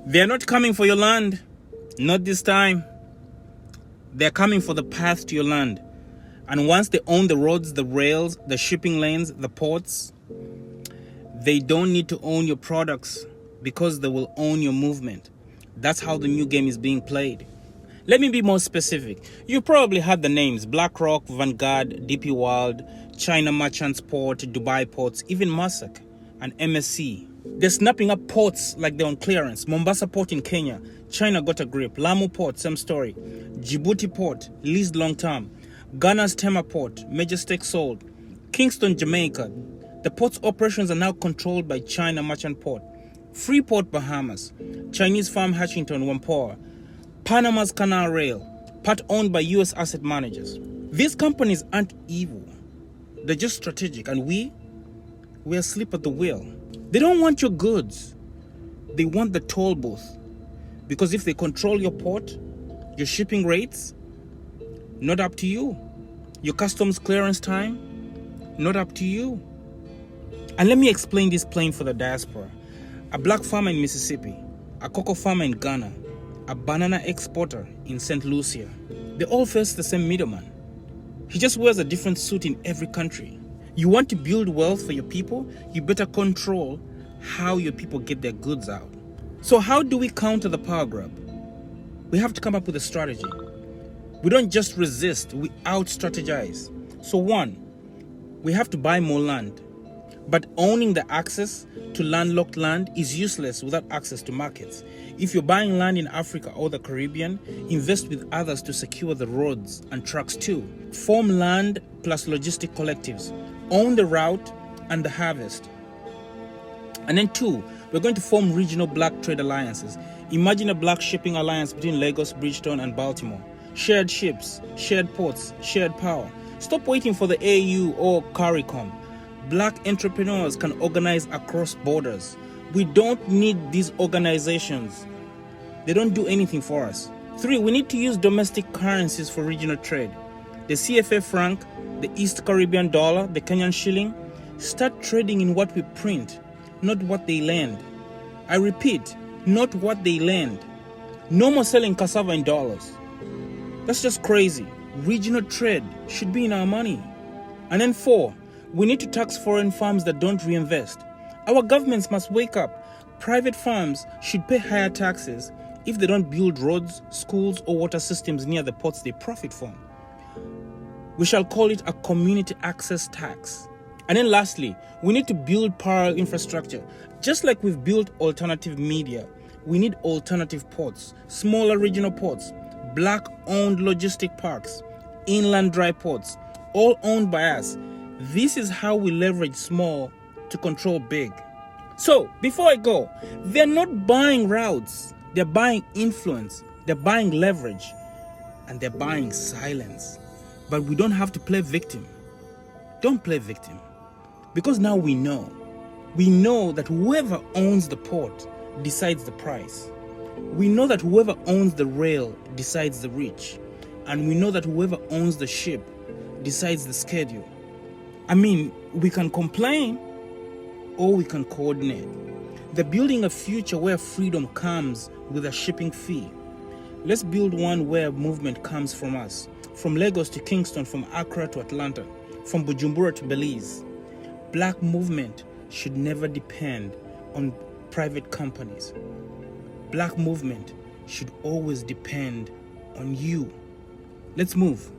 They're not coming for your land. Not this time. They're coming for the path to your land. And once they own the roads, the rails, the shipping lanes, the ports, they don't need to own your products because they will own your movement. That's how the new game is being played. Let me be more specific. You probably had the names BlackRock, Vanguard, DP World, China Merchants Port, Dubai Ports, even Maersk and MSC. They're snapping up ports like they're on clearance. Mombasa Port in Kenya, China got a grip. Lamu Port, same story. Djibouti Port, leased long term. Ghana's Tema Port, major stake sold. Kingston, Jamaica. The port's operations are now controlled by China Merchant Port. Freeport, Bahamas. Chinese Farm Hatchington, Whampoa. Panama's Canal Rail, part owned by US asset managers. These companies aren't evil. They're just strategic, and we're asleep at the wheel. They don't want your goods. They want the toll booth. Because if they control your port, your shipping rates, not up to you. Your customs clearance time, not up to you. And let me explain this plain for the diaspora. A black farmer in Mississippi, a cocoa farmer in Ghana, a banana exporter in St. Lucia, they all face the same middleman. He just wears a different suit in every country. You want to build wealth for your people, you better control how your people get their goods out. So how do we counter the power grab? We have to come up with a strategy. We don't just resist, we out-strategize. So one, we have to buy more land. But owning the access to landlocked land is useless without access to markets. If you're buying land in Africa or the Caribbean, invest with others to secure the roads and trucks too. Form land plus logistic collectives. Own the route and the harvest. And then two, we're going to form regional black trade alliances. Imagine a black shipping alliance between Lagos, Bridgetown and Baltimore. Shared ships, shared ports, shared power. Stop waiting for the AU or CARICOM. Black entrepreneurs can organize across borders. We don't need these organizations. They don't do anything for us. Three, we need to use domestic currencies for regional trade. The CFA franc, the East Caribbean dollar, the Kenyan shilling. Start trading in what we print, not what they lend. I repeat, not what they lend. No more selling cassava in dollars. That's just crazy. Regional trade should be in our money. And then four, we need to tax foreign firms that don't reinvest. Our governments must wake up. Private firms should pay higher taxes if they don't build roads, schools, or water systems near the ports they profit from. We shall call it a community access tax. And then lastly, we need to build parallel infrastructure. Just like we've built alternative media, we need alternative ports, smaller regional ports, black-owned logistic parks, inland dry ports, all owned by us. This is how we leverage small to control big. So, before I go, they're not buying routes. They're buying influence. They're buying leverage. And they're buying silence. But we don't have to play victim. Don't play victim. Because now we know. We know that whoever owns the port decides the price. We know that whoever owns the rail decides the reach. And we know that whoever owns the ship decides the schedule. I mean, we can complain or we can coordinate. They're building a future where freedom comes with a shipping fee. Let's build one where movement comes from us. From Lagos to Kingston, from Accra to Atlanta, from Bujumbura to Belize. Black movement should never depend on private companies. Black movement should always depend on you. Let's move.